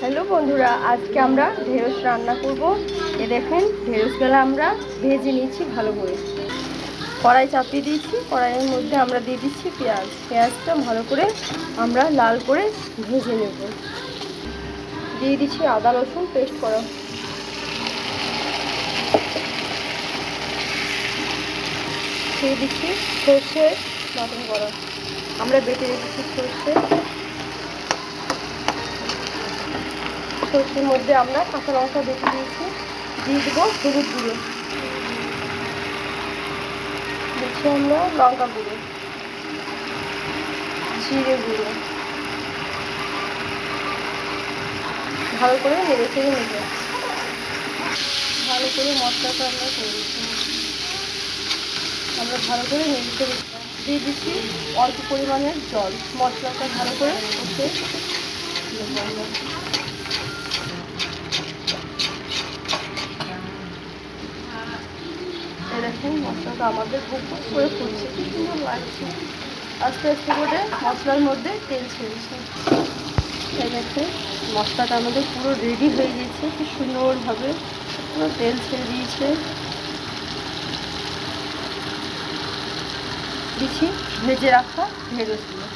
Hello বন্ধুরা, আজকে আমরা ঢেঁড়স রান্না করব। এ দেখেন, ঢেঁড়সগুলো আমরা ভেজে নিয়েছি ভালো করে। কড়াই চাপিয়ে দিয়েছি, কড়াইয়ের মধ্যে আমরা দিয়ে দিচ্ছি পেঁয়াজটা ভালো করে আমরা লাল করে ভেজে নেব। দিয়ে দিচ্ছি আদা রসুন পেস্ট করা, দিয়ে দিচ্ছি সর্ষে বাটন করা, আমরা বেটে রেখেছি সর্ষের মধ্যে আমরা কাঁচা লঙ্কা বেটে দিয়েছি। দিয়ে দেবো হলুদ গুঁড়ো, দিচ্ছি আমরা লঙ্কা গুঁড়ো, জিরে গুঁড়ো, ভালো করে নেড়ে চেড়ে নেব। ভালো করে মশলাটা আমরা করে দিচ্ছি, আমরা ভালো করে নেড়ে চেড়ে দিয়ে দিচ্ছি অল্প পরিমাণের জল, মশলাটা ভালো করে কষে দেখেন মশলাটা আমাদের বুক করে ফুটছে, কি সুন্দর লাগছে। আস্তে আস্তে করে মশলার মধ্যে তেল ছেড়েছে। এই দেখেন মশলাটা আমাদের পুরো রেডি হয়ে গেছে, কি সুন্দরভাবে পুরো তেল ছেড়ে দিয়েছে। দিচ্ছি ভেজে রাখা ঢেঁড়সগুলো,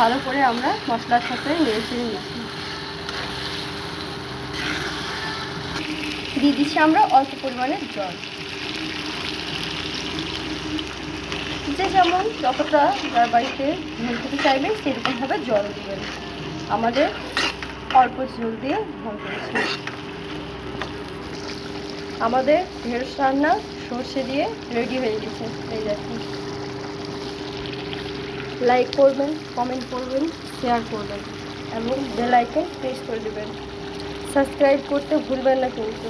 ভালো করে আমরা মশলার সাথে নেড়ে চেড়ে নিচ্ছি। দিয়ে দিচ্ছি আমরা অল্প পরিমাণের জল, যে যেমন যতটা যার বাড়িতে ঝোল খেতে চাইবেন সেরকমভাবে জল দেবেন। আমাদের অল্প ঝোল দিয়ে ঝোল করেছি। আমাদের ঢেঁড়স রান্না সর্ষে দিয়ে রেডি হয়ে গেছে। এই দেখুন, লাইক করবেন, কমেন্ট করবেন, শেয়ার করবেন এবং বেল আইকন প্রেস করে দেবেন। সাবস্ক্রাইব করতে ভুলবেন না কিন্তু।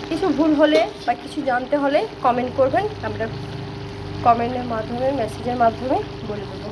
কিছু ভুল হলে বা কিছু জানতে হলে কমেন্ট করবেন, আমরা কমেন্টের মাধ্যমে মেসেজের মাধ্যমে বলে দেবো।